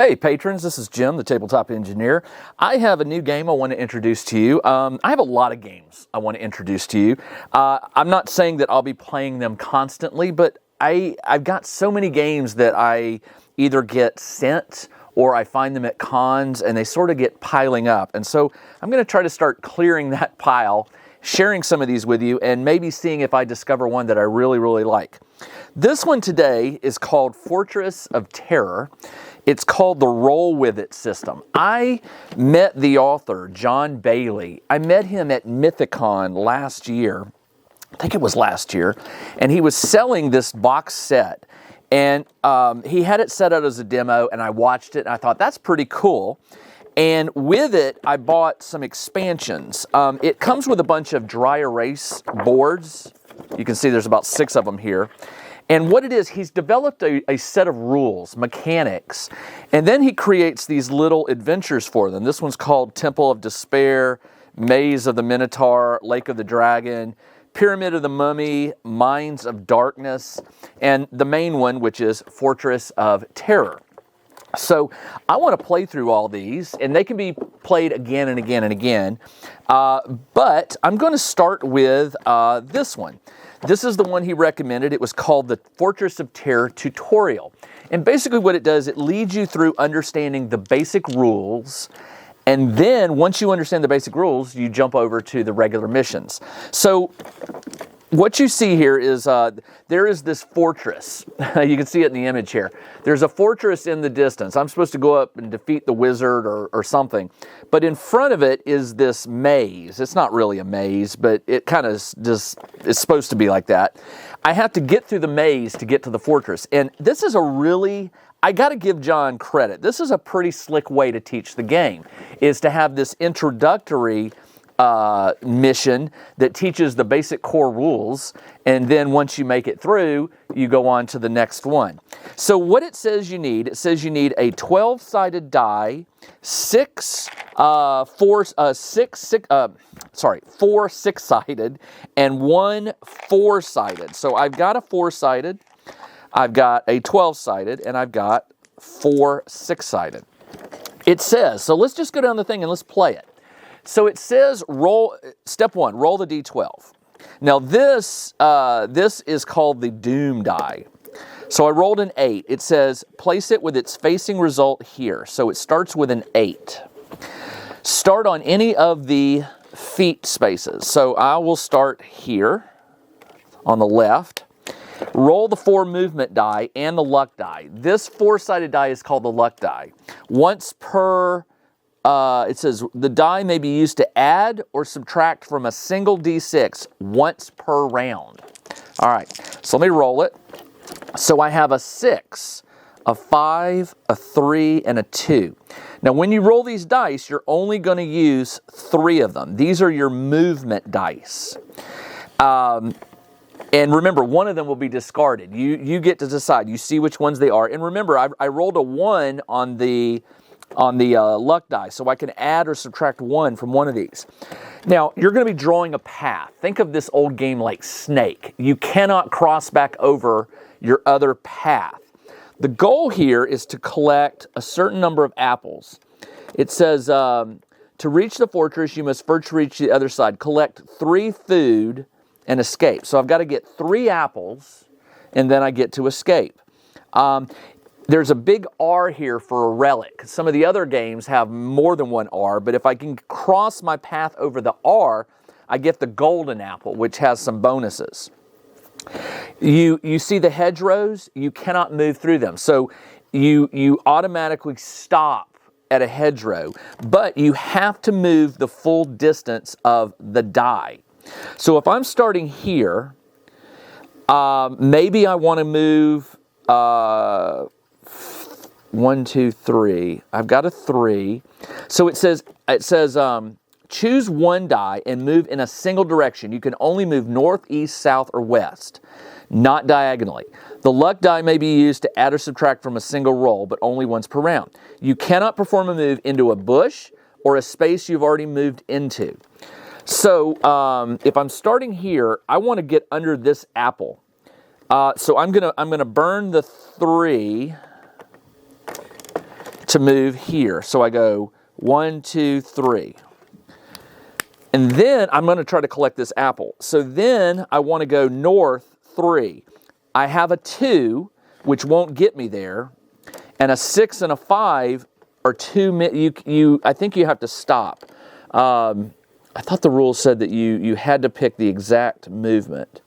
Hey patrons, this is Jim, the Tabletop Engineer. I have a new game I want to introduce to you. I have a lot of games I want to introduce to you. I'm not saying that I'll be playing them constantly, but I've got so many games that I either get sent or I find them at cons and they sort of get piling up. And so I'm going to try to start clearing that pile, sharing some of these with you, and maybe seeing if I discover one that I really like. This one today is called Fortress of Terror. It's called the Roll With It system. I met the author, John Bailey. I met him at MythicCon last year. I think it was last year. And he was selling this box set. And he had it set out as a demo, and I watched it, and I thought, that's pretty cool. And with it, I bought some expansions. It comes with a bunch of dry erase boards. You can see there's about 6 of them here. And what it is, he's developed a set of rules, mechanics, and then he creates these little adventures for them. This one's called Temple of Despair, Maze of the Minotaur, Lake of the Dragon, Pyramid of the Mummy, Mines of Darkness, and the main one, which is Fortress of Terror. So I want to play through all these, and they can be played again and again and again, but I'm going to start with this one. This is the one he recommended. It was called the Fortress of Terror tutorial. And basically what it does, it leads you through understanding the basic rules. And then once you understand the basic rules, you jump over to the regular missions. So what you see here is there is this fortress. You can see it in the image here. There's a fortress in the distance. I'm supposed to go up and defeat the wizard or something. But in front of it is this maze. It's not really a maze, but it kind of just is supposed to be like that. I have to get through the maze to get to the fortress. And this is I got to give John credit. This is a pretty slick way to teach the game, is to have this introductory mission that teaches the basic core rules, and then once you make it through, you go on to the next one. So what it says you need, a 12-sided die, 4 6-sided, and 1 4-sided. So I've got a 4-sided, I've got a 12-sided, and I've got 4 6-sided. It says, so let's just go down the thing and let's play it. So it says, step 1, roll the D12. Now this is called the Doom die. So I rolled an 8. It says, place it with its facing result here. So it starts with an 8. Start on any of the feet spaces. So I will start here on the left. Roll the 4 movement die and the luck die. This 4-sided die is called the luck die. Once per it says the die may be used to add or subtract from a single D6 once per round. All right, so let me roll it. So I have a 6, a 5, a 3, and a 2. Now when you roll these dice, you're only going to use 3 of them. These are your movement dice. And remember, one of them will be discarded. You get to decide. You see which ones they are. And remember, I rolled a 1 on the luck die, so I can add or subtract 1 from one of these. Now, you're going to be drawing a path. Think of this old game like Snake. You cannot cross back over your other path. The goal here is to collect a certain number of apples. It says, to reach the fortress, you must first reach the other side. Collect 3 food and escape. So I've got to get 3 apples, and then I get to escape. There's a big R here for a relic. Some of the other games have more than 1 R, but if I can cross my path over the R, I get the golden apple, which has some bonuses. You see the hedgerows? You cannot move through them. So you automatically stop at a hedgerow, but you have to move the full distance of the die. So if I'm starting here, maybe I want to move 1, 2, 3. I've got a 3. So it says choose 1 die and move in a single direction. You can only move north, east, south, or west, not diagonally. The luck die may be used to add or subtract from a single roll, but only once per round. You cannot perform a move into a bush or a space you've already moved into. So if I'm starting here, I want to get under this apple. So I'm gonna burn the 3 to move here. So I go 1, 2, 3. And then I'm going to try to collect this apple. So then I want to go north 3. I have a 2, which won't get me there. And a 6 and a 5 are too. I think you have to stop. I thought the rules said that you had to pick the exact movement.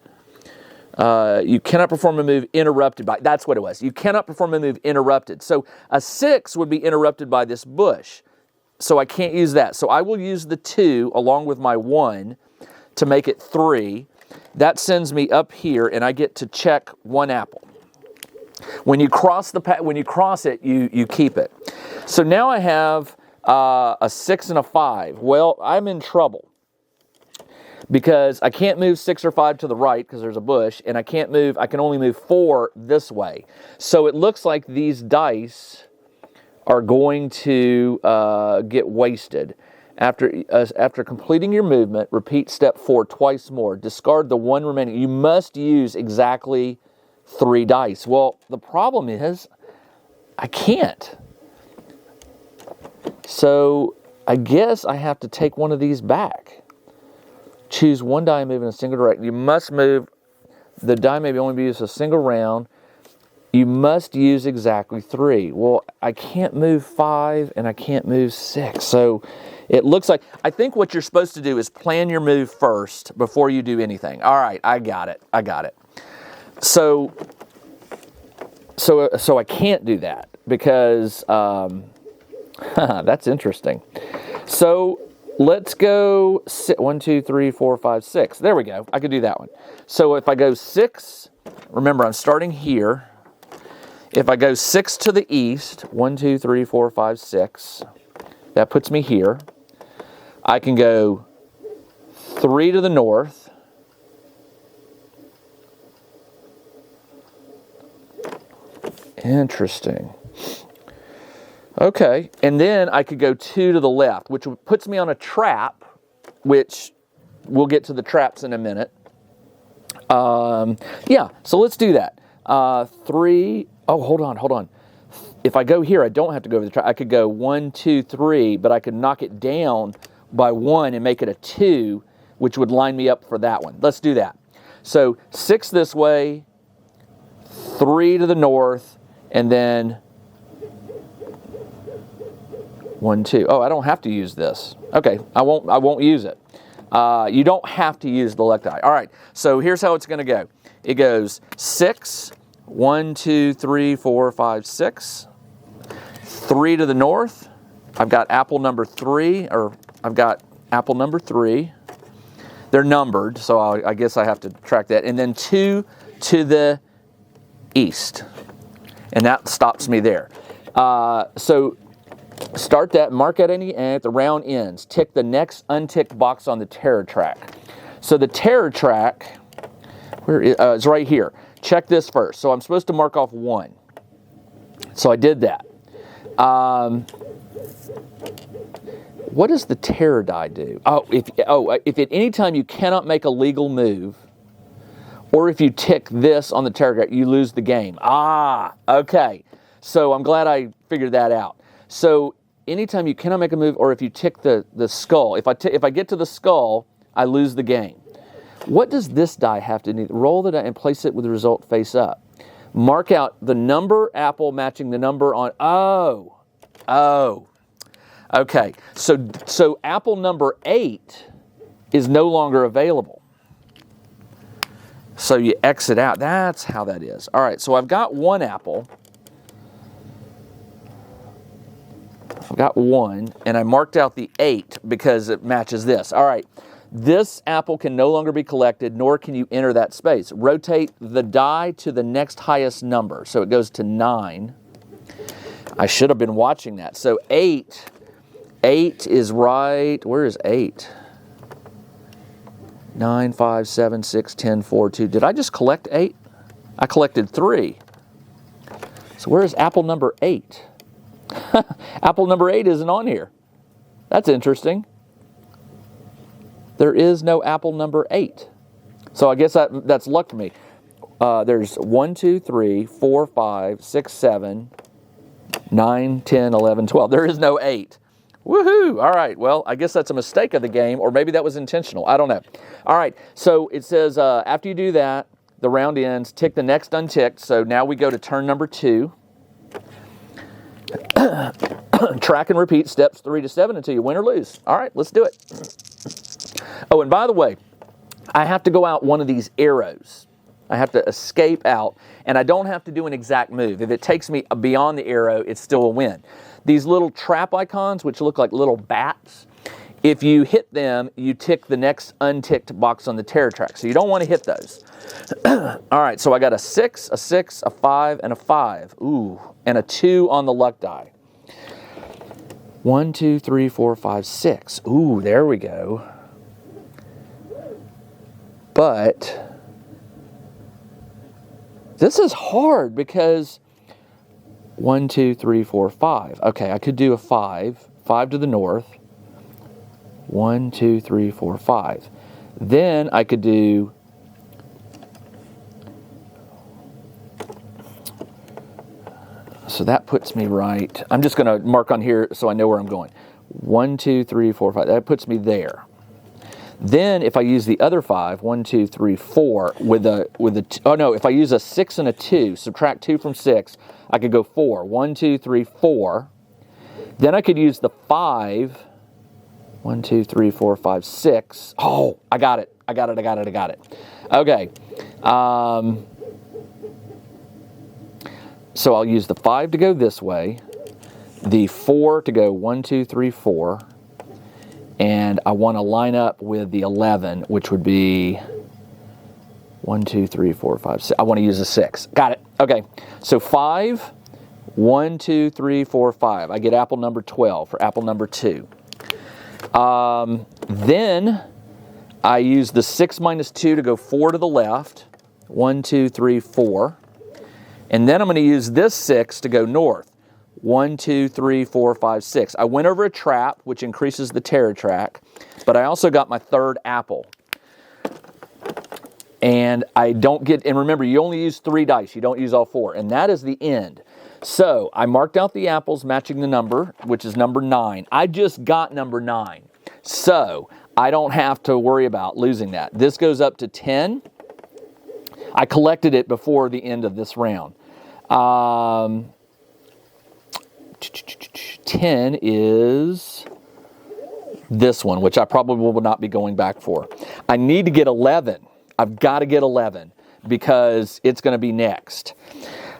You cannot perform a move interrupted by, that's what it was. You cannot perform a move interrupted. So a 6 would be interrupted by this bush. So I can't use that. So I will use the 2 along with my 1 to make it 3. That sends me up here, and I get to check 1 apple. When you cross it, you keep it. So now I have a 6 and a 5. Well, I'm in trouble because I can't move 6 or 5 to the right because there's a bush, and I can only move 4 this way. So it looks like these dice are going to get wasted. After completing your movement, repeat step 4 twice more. Discard the 1 remaining. You must use exactly 3 dice. Well, the problem is I can't. So I guess I have to take one of these back. Choose 1 die and move in a single direction. You must move. The die may only be used a single round. You must use exactly 3. Well, I can't move 5 and I can't move 6. So it looks like, I think what you're supposed to do is plan your move first before you do anything. All right, I got it. So I can't do that because that's interesting. So let's go 1, 2, 3, 4, 5, 6. There we go. I could do that one. So if I go 6, remember I'm starting here. If I go 6 to the east, 1, 2, 3, 4, 5, 6, that puts me here. I can go 3 to the north. Interesting. Okay, and then I could go 2 to the left, which puts me on a trap, which we'll get to the traps in a minute. Yeah, so let's do that. 3, oh, hold on. If I go here, I don't have to go over the trap. I could go 1, 2, 3, but I could knock it down by 1 and make it a 2, which would line me up for that one. Let's do that. So 6 this way, 3 to the north, and then 1, 2. Oh, I don't have to use this. Okay, I won't use it. You don't have to use the left eye. All right, so here's how it's going to go. It goes 6, 1, 2, 3, 4, 5, 6. 3 to the north. I've got apple number 3, or I've got apple number 3. They're numbered, so I guess I have to track that. And then 2 to the east. And that stops me there. So start that, mark at the round ends. Tick the next unticked box on the terror track. So the terror track, where is right here. Check this first. So I'm supposed to mark off 1. So I did that. What does the terror die do? If at any time you cannot make a legal move, or if you tick this on the terror track, you lose the game. Okay. So I'm glad I figured that out. So anytime you cannot make a move, or if you tick the skull, if I get to the skull, I lose the game. What does this die have to do? Roll the die and place it with the result face up. Mark out the number apple matching the number on. Okay. So apple number 8 is no longer available. So you exit out. That's how that is. All right. So I've got 1 apple. I've got 1, and I marked out the 8 because it matches this. All right. This apple can no longer be collected, nor can you enter that space. Rotate the die to the next highest number. So it goes to 9. I should have been watching that. So 8 is right. Where is 8? 9, 5, 7, 6, 10, 4, 2. Did I just collect 8? I collected 3. So where is apple number 8? Apple number 8 isn't on here. That's interesting. There is no apple number 8. So I guess that's luck for me. There's 1, 2, 3, 4, 5, 6, 7, 9, 10, 11, 12. There is no 8. Woohoo! All right, well, I guess that's a mistake of the game, or maybe that was intentional. I don't know. All right, so it says after you do that, the round ends, tick the next unticked. So now we go to turn number 2. Track and repeat steps 3 to 7 until you win or lose. All right, let's do it. Oh, and by the way, I have to go out one of these arrows. I have to escape out, and I don't have to do an exact move. If it takes me beyond the arrow, it's still a win. These little trap icons, which look like little bats, if you hit them, you tick the next unticked box on the terror track. So you don't want to hit those. All right, so I got a 6, a 5, and a 5. Ooh, and a 2 on the luck die. 1, 2, 3, 4, 5, 6. Ooh, there we go. But this is hard because 1, 2, 3, 4, 5. Okay, I could do a 5. 5 to the north. 1, 2, 3, 4, 5. Then I could do so that puts me right. I'm just going to mark on here so I know where I'm going. 1, 2, 3, 4, 5. That puts me there. Then if I use the other 5, 1, 2, 3, 4 with a oh no, if I use a 6 and a 2, subtract 2 from 6, I could go 4. 1, 2, 3, 4. Then I could use the 5. 1, 2, 3, 4, 5, 6. Oh, I got it. Okay. So I'll use the 5 to go this way, the 4 to go 1, 2, 3, 4, and I want to line up with the 11, which would be 1, 2, 3, 4, 5, 6. I want to use a 6. Got it. Okay. So 5, 1, 2, 3, 4, 5. I get apple number 12 for apple number 2. Then I use the 6 minus 2 to go 4 to the left. 1, 2, 3, 4. And then I'm going to use this 6 to go north. 1, 2, 3, 4, 5, 6. I went over a trap, which increases the terror track, but I also got my third apple. And I don't get, and remember, you only use 3 dice. You don't use all 4. And that is the end. So I marked out the apples matching the number, which is number 9. I just got number 9. So I don't have to worry about losing that. This goes up to 10. I collected it before the end of this round. 10 is this one, which I probably will not be going back for. I need to get 11. I've got to get 11 because it's going to be next.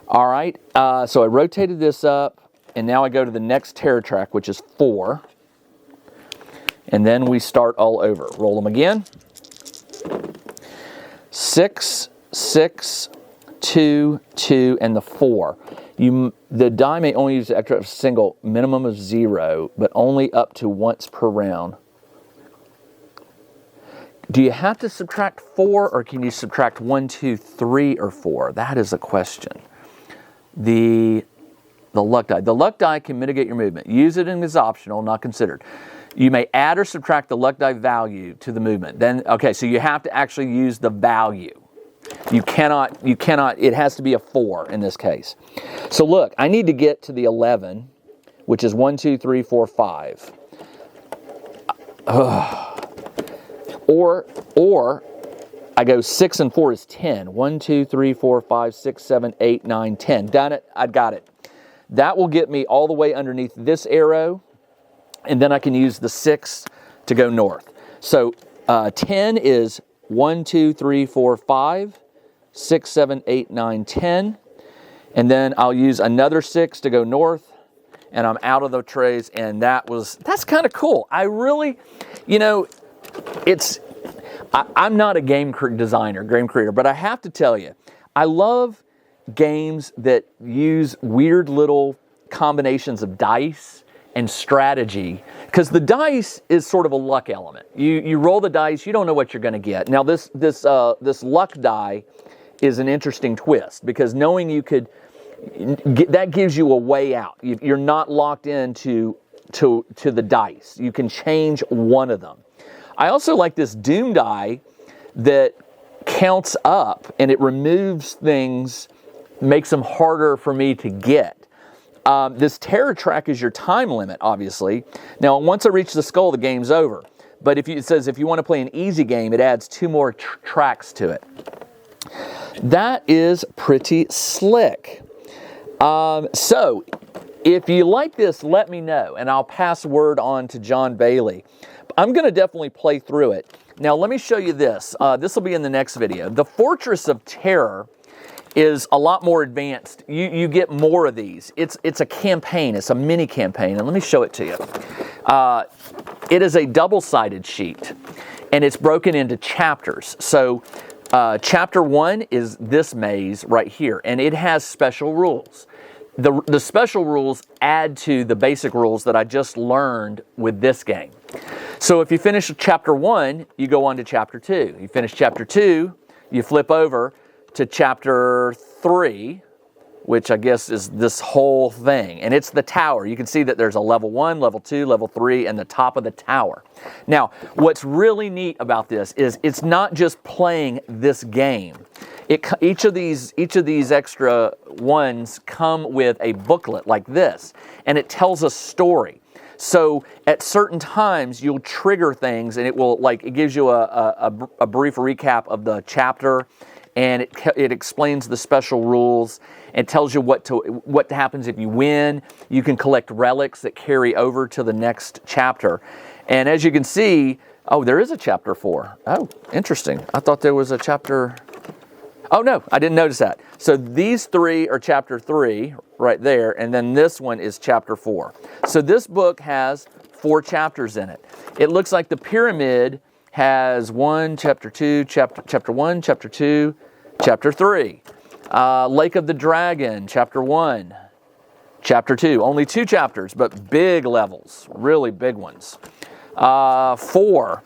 All right, so I rotated this up, and now I go to the next terror track, which is 4. And then we start all over. Roll them again. 6, 6, 2, 2, and the 4. The die may only use after a single minimum of 0, but only up to once per round. Do you have to subtract 4, or can you subtract 1, 2, 3, or 4? That is a question. The luck die. The luck die can mitigate your movement. Use it as optional, not considered. You may add or subtract the luck die value to the movement. Then, okay, so you have to actually use the value. You cannot, it has to be a 4 in this case. So look, I need to get to the 11, which is 1, 2, 3, 4, 5. Or I go 6 and 4 is 10. 1, 2, 3, 4, 5, 6, 7, 8, 9, 10. Done it. I got it. That will get me all the way underneath this arrow, and then I can use the 6 to go north. So 10 is 1, 2, 3, 4, 5, 6, 7, 8, 9, 10. And then I'll use another 6 to go north, and I'm out of the trays, and that's kind of cool. I really, I'm not a game creator, but I have to tell you, I love games that use weird little combinations of dice and strategy, because the dice is sort of a luck element. You roll the dice, you don't know what you're going to get. Now this luck die is an interesting twist, because knowing you could, that gives you a way out. You're not locked into the dice. You can change one of them. I also like this doom die that counts up, and it removes things, makes them harder for me to get. This terror track is your time limit, obviously. Now, once I reach the skull, the game's over. But it says if you want to play an easy game, it adds 2 more tracks to it. That is pretty slick. So, if you like this, let me know, and I'll pass word on to John Bailey. I'm going to definitely play through it. Now, let me show you this. This will be in the next video. The Fortress of Terror is a lot more advanced. You get more of these. It's a campaign. It's a mini campaign, and let me show it to you. It is a double-sided sheet, and it's broken into chapters. So, chapter 1 is this maze right here, and it has special rules. The special rules add to the basic rules that I just learned with this game. So if you finish chapter 1, you go on to chapter 2. You finish chapter 2, you flip over to chapter 3, which I guess is this whole thing. And it's the tower. You can see that there's a level 1, level 2, level 3, and the top of the tower. Now, what's really neat about this is it's not just playing this game. Each of these extra ones come with a booklet like this, and it tells a story. So at certain times, you'll trigger things, and it gives you a brief recap of the chapter, and it explains the special rules. It tells you what happens if you win. You can collect relics that carry over to the next chapter. And as you can see, oh, there is a chapter 4. Oh, interesting. I thought there was a chapter... Oh, no, I didn't notice that. So these 3 are chapter 3 right there, and then this one is chapter 4. So this book has 4 chapters in it. It looks like the pyramid has chapter 1, chapter 2, chapter 3. Lake of the Dragon, chapter 1, chapter 2. Only 2 chapters, but big levels, really big ones. 4.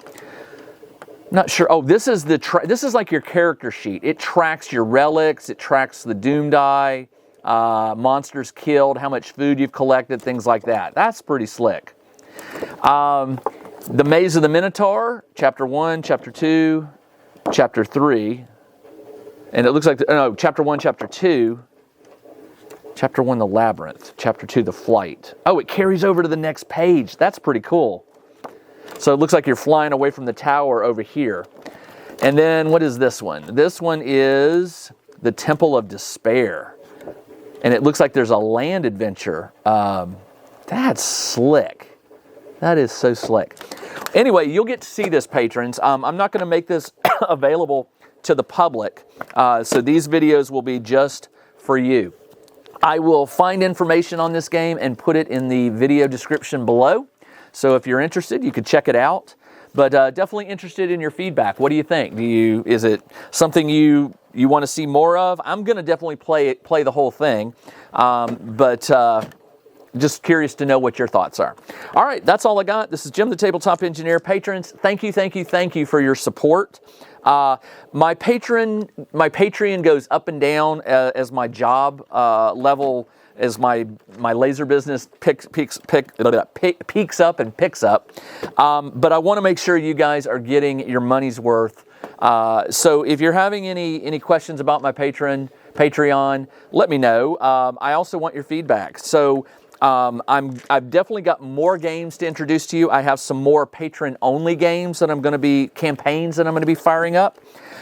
Not sure. Oh, this is this is like your character sheet. It tracks your relics. It tracks the doom die, monsters killed, how much food you've collected, things like that. That's pretty slick. The Maze of the Minotaur, chapter 1, chapter 2, chapter 3. And it looks like, chapter 1, chapter 2. Chapter 1, the Labyrinth. Chapter 2, the Flight. Oh, it carries over to the next page. That's pretty cool. So it looks like you're flying away from the tower over here. And then what is this one? This one is the Temple of Despair. And it looks like there's a land adventure. That's slick. That is so slick. Anyway, you'll get to see this, patrons. I'm not going to make this available to the public. So these videos will be just for you. I will find information on this game and put it in the video description below. So if you're interested, you could check it out. But definitely interested in your feedback. What do you think? Is it something you want to see more of? I'm going to definitely play the whole thing. But just curious to know what your thoughts are. All right, that's all I got. This is Jim, the Tabletop Engineer. Patrons, thank you for your support. My Patreon goes up and down as my job level, as my laser business peaks up and picks up. But I want to make sure you guys are getting your money's worth. So if you're having any questions about my Patreon, let me know. I also want your feedback. So I've definitely got more games to introduce to you. I have some more patron-only games that campaigns that I'm going to be firing up.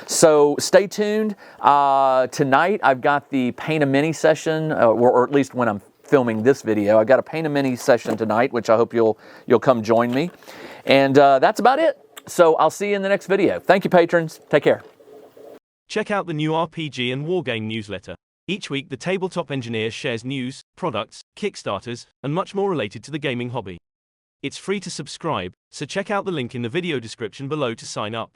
So stay tuned. Tonight I've got the Paint a Mini session, or at least when I'm filming this video, I've got a Paint a Mini session tonight, which I hope you'll come join me. And that's about it. So I'll see you in the next video. Thank you, patrons. Take care. Check out the new RPG and Wargame newsletter. Each week, the Tabletop Engineer shares news, products, Kickstarters, and much more related to the gaming hobby. It's free to subscribe, so check out the link in the video description below to sign up.